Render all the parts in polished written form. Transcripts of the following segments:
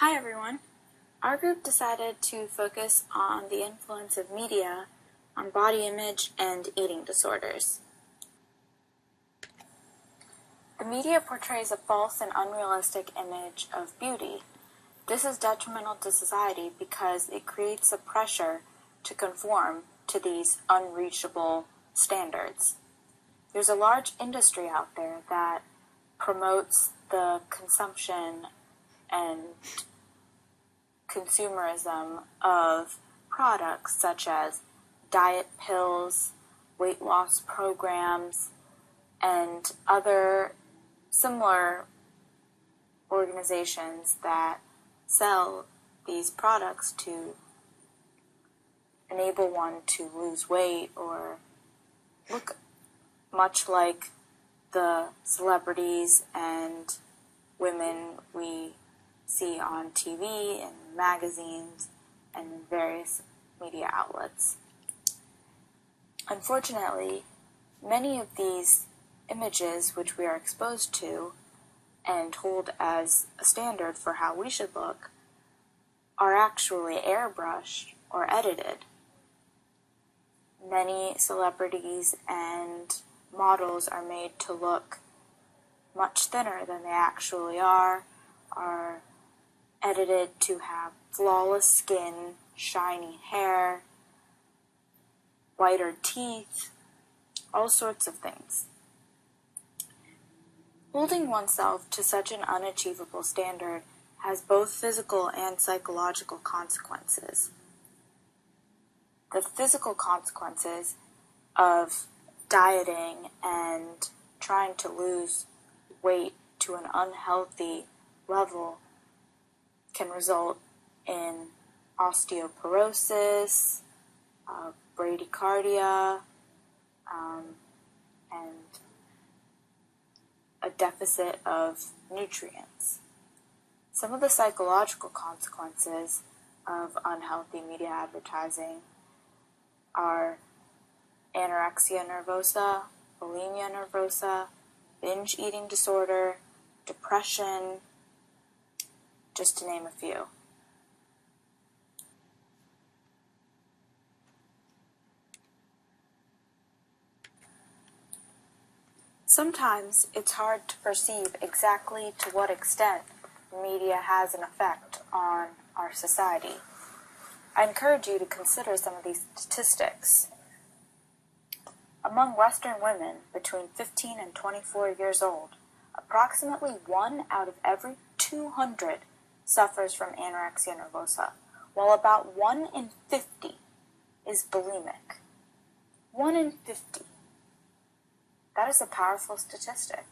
Hi everyone. Our group decided to focus on the influence of media on body image and eating disorders. The media portrays a false and unrealistic image of beauty. This is detrimental to society because it creates a pressure to conform to these unreachable standards. There's a large industry out there that promotes the consumption and consumerism of products such as diet pills, weight loss programs, and other similar organizations that sell these products to enable one to lose weight or look much like the celebrities and women we see on TV and magazines and in various media outlets. Unfortunately, many of these images which we are exposed to and hold as a standard for how we should look are actually airbrushed or edited. Many celebrities and models are made to look much thinner than they actually are edited to have flawless skin, shiny hair, whiter teeth, all sorts of things. Holding oneself to such an unachievable standard has both physical and psychological consequences. The physical consequences of dieting and trying to lose weight to an unhealthy level can result in osteoporosis, bradycardia, and a deficit of nutrients. Some of the psychological consequences of unhealthy media advertising are anorexia nervosa, bulimia nervosa, binge eating disorder, depression, just to name a few. Sometimes it's hard to perceive exactly to what extent media has an effect on our society. I encourage you to consider some of these statistics. Among Western women between 15 and 24 years old, approximately 1 out of every 200 suffers from anorexia nervosa, while about 1 in 50 is bulimic. 1 in 50. That is a powerful statistic.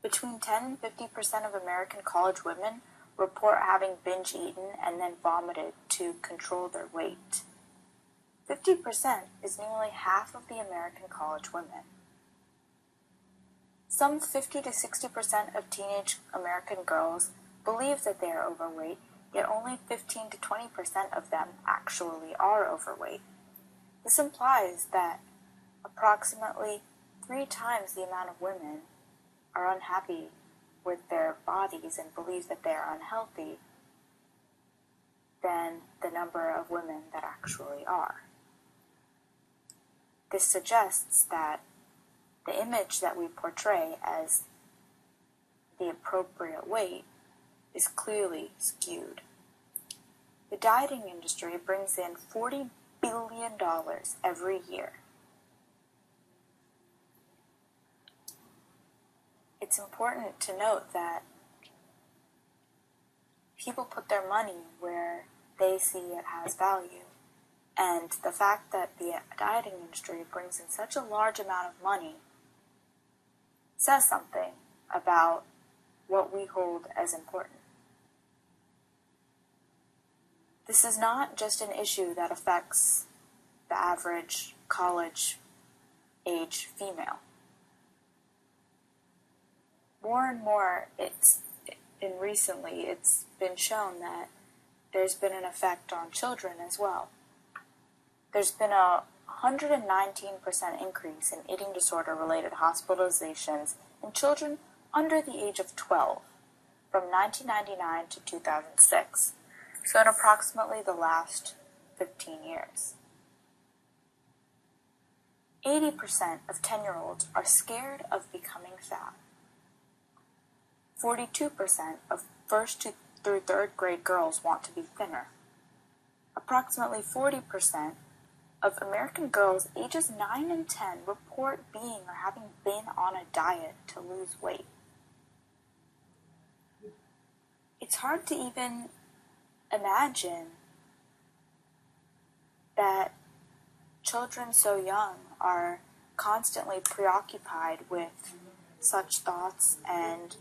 Between 10 and 50% of American college women report having binge eaten and then vomited to control their weight. 50% is nearly half of the American college women. Some 50 to 60% of teenage American girls believe that they are overweight, yet only 15 to 20% of them actually are overweight. This implies that approximately 3 times the amount of women are unhappy with their bodies and believe that they are unhealthy than the number of women that actually are. This suggests that the image that we portray as the appropriate weight is clearly skewed. The dieting industry brings in $40 billion every year. It's important to note that people put their money where they see it has value. And the fact that the dieting industry brings in such a large amount of money says something about what we hold as important. This is not just an issue that affects the average college-age female. More and more, recently, it's been shown that there's been an effect on children as well. There's been a 119% increase in eating disorder-related hospitalizations in children under the age of 12 from 1999 to 2006, so in approximately the last 15 years. 80% of 10-year-olds are scared of becoming fat. 42% of first through third grade girls want to be thinner. Approximately 40% of American girls ages 9 and 10 report being or having been on a diet to lose weight. It's hard to even imagine that children so young are constantly preoccupied with such thoughts and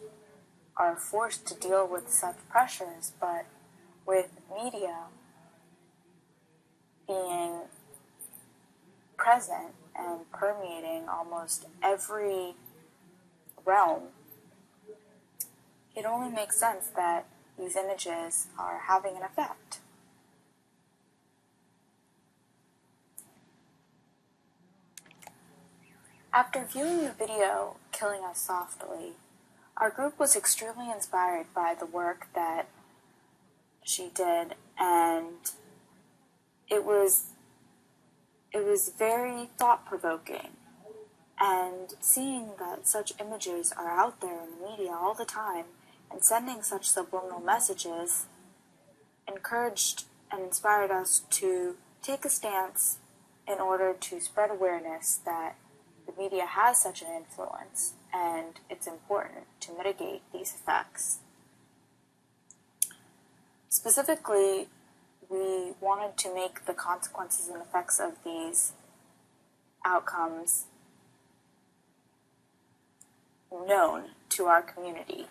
are forced to deal with such pressures, but with media being present and permeating almost every realm, it only makes sense that these images are having an effect. After viewing the video, Killing Us Softly, our group was extremely inspired by the work that she did, and it was very thought-provoking. And seeing that such images are out there in the media all the time and sending such subliminal messages encouraged and inspired us to take a stance in order to spread awareness that the media has such an influence, and it's important to mitigate these effects. Specifically, we wanted to make the consequences and effects of these outcomes known to our community,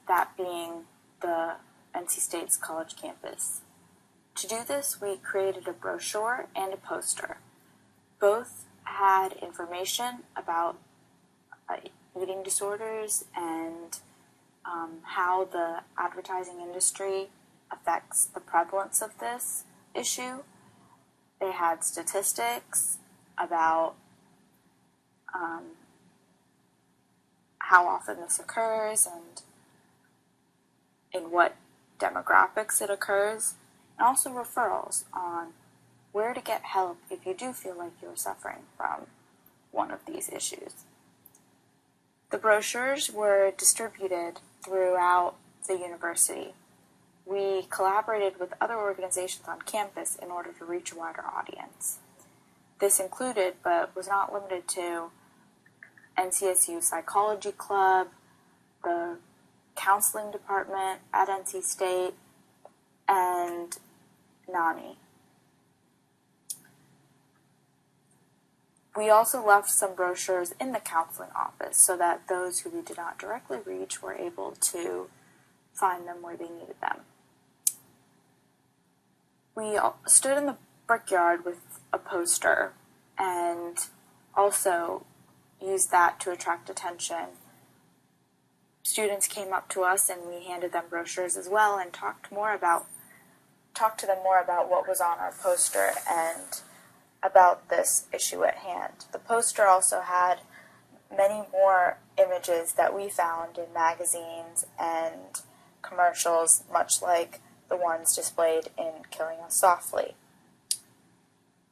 that being the NC State's college campus. To do this, we created a brochure and a poster. Both had information about eating disorders and how the advertising industry affects the prevalence of this issue. They had statistics about how often this occurs and in what demographics it occurs, and also referrals on where to get help if you do feel like you're suffering from one of these issues. The brochures were distributed throughout the university. We collaborated with other organizations on campus in order to reach a wider audience. This included, but was not limited to, NCSU Psychology Club, the counseling department at NC State, and NANI. We also left some brochures in the counseling office so that those who we did not directly reach were able to find them where they needed them. We stood in the brickyard with a poster and also used that to attract attention. Students came up to us and we handed them brochures as well and talked to them more about what was on our poster and about this issue at hand. The poster also had many more images that we found in magazines and commercials, much like the ones displayed in Killing Us Softly.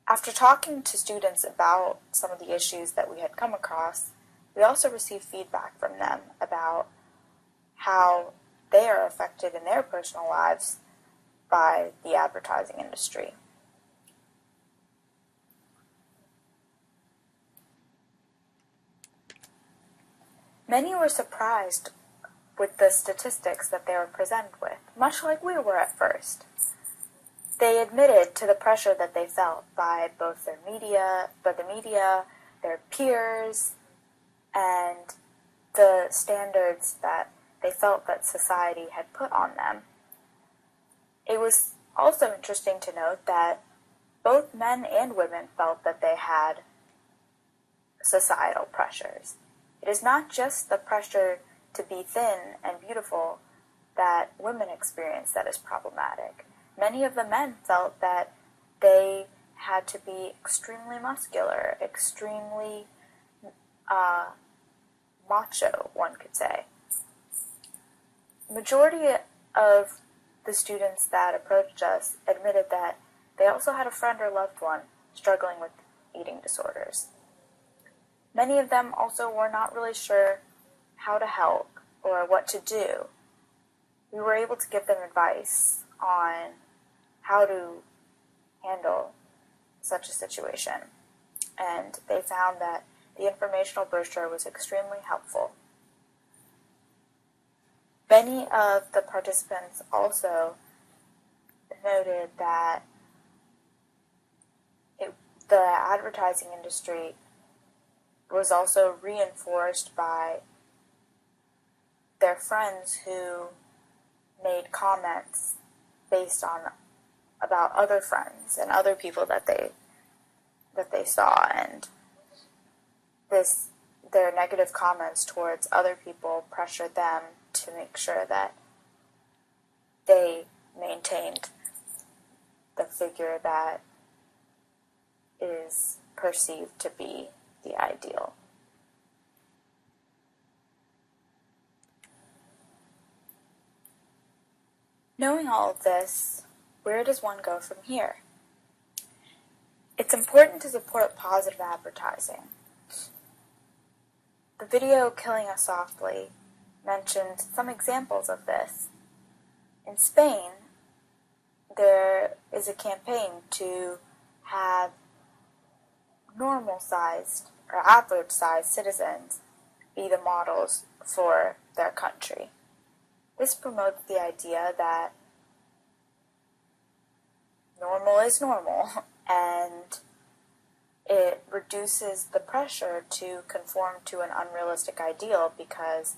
After talking to students about some of the issues that we had come across, we also received feedback from them about how they are affected in their personal lives by the advertising industry. Many were surprised with the statistics that they were presented with, much like we were at first. They admitted to the pressure that they felt by both the media, their peers, and the standards that they felt that society had put on them. It was also interesting to note that both men and women felt that they had societal pressures. It is not just the pressure to be thin and beautiful that women experience that is problematic. Many of the men felt that they had to be extremely muscular, extremely macho, one could say. Majority of the students that approached us admitted that they also had a friend or loved one struggling with eating disorders. Many of them also were not really sure how to help or what to do. We were able to give them advice on how to handle such a situation, and they found that the informational brochure was extremely helpful. Many of the participants also noted that the advertising industry was also reinforced by their friends who made comments based on about other friends and other people that they saw, and their negative comments towards other people pressured them to make sure that they maintained the figure that is perceived to be the ideal. Knowing all of this, where does one go from here? It's important to support positive advertising. The video Killing Us Softly mentioned some examples of this. In Spain, there is a campaign to have normal-sized or average-sized citizens be the models for their country. This promotes the idea that normal is normal, and it reduces the pressure to conform to an unrealistic ideal because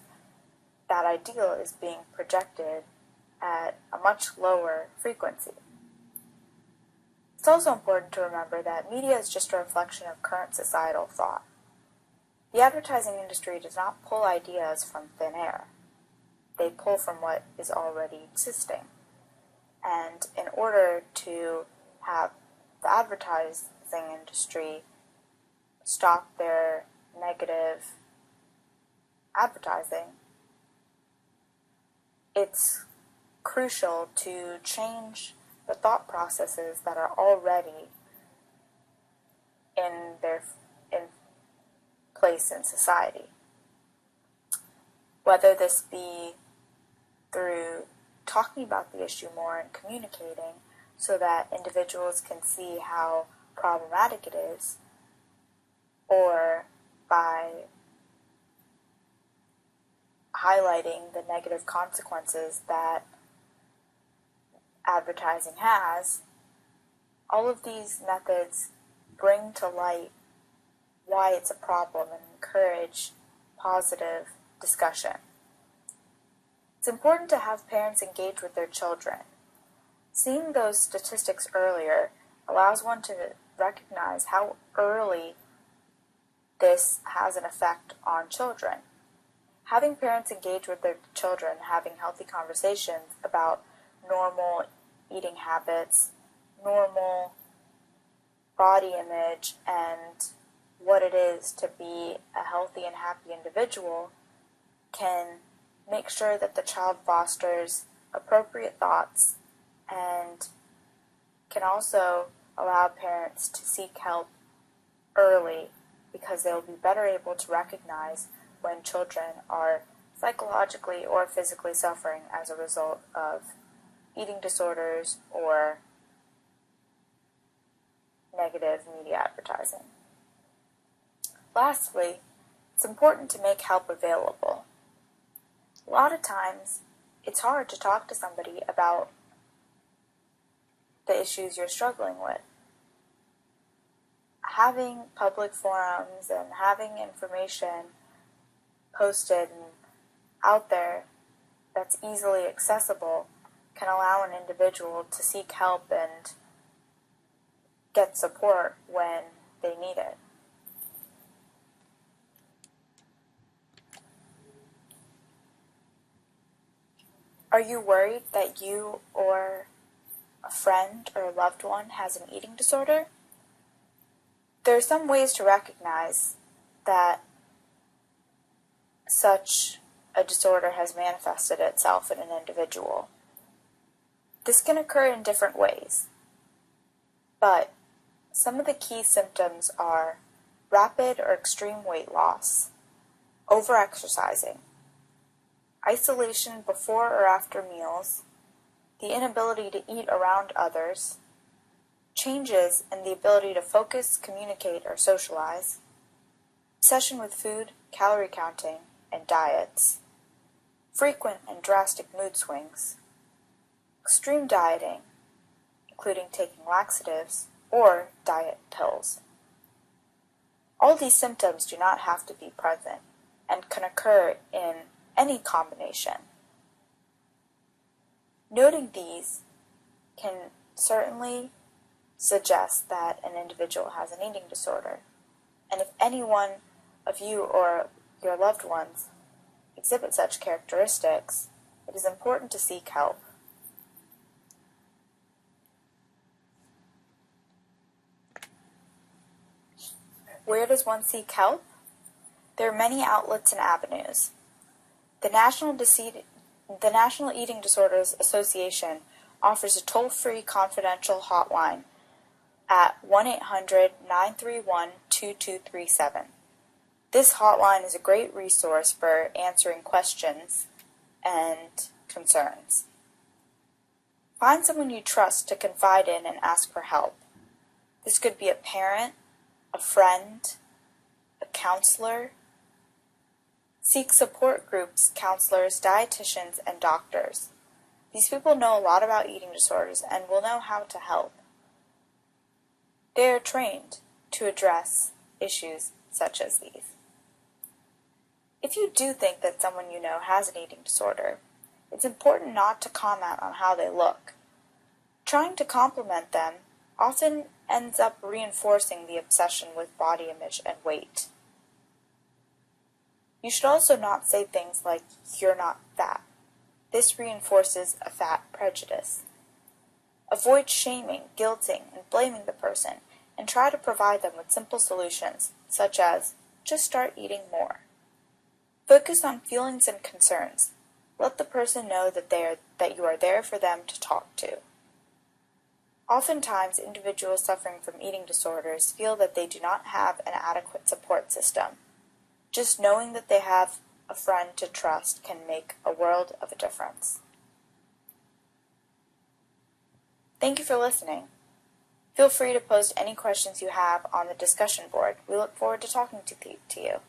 that ideal is being projected at a much lower frequency. It's also important to remember that media is just a reflection of current societal thought. The advertising industry does not pull ideas from thin air. They pull from what is already existing. And in order to have the advertising industry stop their negative advertising, it's crucial to change the thought processes that are already in place in society. Whether this be through talking about the issue more and communicating so that individuals can see how problematic it is, or by highlighting the negative consequences that advertising has. All of these methods bring to light why it's a problem and encourage positive discussion. It's important to have parents engage with their children. Seeing those statistics earlier allows one to recognize how early this has an effect on children. Having parents engage with their children, having healthy conversations about normal eating habits, normal body image, and what it is to be a healthy and happy individual can make sure that the child fosters appropriate thoughts and can also allow parents to seek help early because they will be better able to recognize when children are psychologically or physically suffering as a result of eating disorders or negative media advertising. Lastly, it's important to make help available. A lot of times, it's hard to talk to somebody about the issues you're struggling with. Having public forums and having information posted and out there that's easily accessible can allow an individual to seek help and get support when they need it. Are you worried that you or a friend or a loved one has an eating disorder? There are some ways to recognize that such a disorder has manifested itself in an individual. This can occur in different ways, but some of the key symptoms are rapid or extreme weight loss, overexercising, isolation before or after meals, the inability to eat around others, changes in the ability to focus, communicate, or socialize, obsession with food, calorie counting, and diets, frequent and drastic mood swings, extreme dieting, including taking laxatives or diet pills. All these symptoms do not have to be present and can occur in any combination. Noting these can certainly suggest that an individual has an eating disorder, and if any one of you or your loved ones exhibit such characteristics, it is important to seek help. Where does one seek help? There are many outlets and avenues. The National Eating Disorders Association offers a toll-free confidential hotline at 1-800-931-2237. This hotline is a great resource for answering questions and concerns. Find someone you trust to confide in and ask for help. This could be a parent, a friend, a counselor. Seek support groups, counselors, dietitians, and doctors. These people know a lot about eating disorders and will know how to help. They are trained to address issues such as these. If you do think that someone you know has an eating disorder, it's important not to comment on how they look. Trying to compliment them often ends up reinforcing the obsession with body image and weight. You should also not say things like, "You're not fat." This reinforces a fat prejudice. Avoid shaming, guilting, and blaming the person, and try to provide them with simple solutions, such as, just start eating more. Focus on feelings and concerns. Let the person know that you are there for them to talk to. Oftentimes, individuals suffering from eating disorders feel that they do not have an adequate support system. Just knowing that they have a friend to trust can make a world of a difference. Thank you for listening. Feel free to post any questions you have on the discussion board. We look forward to talking to you.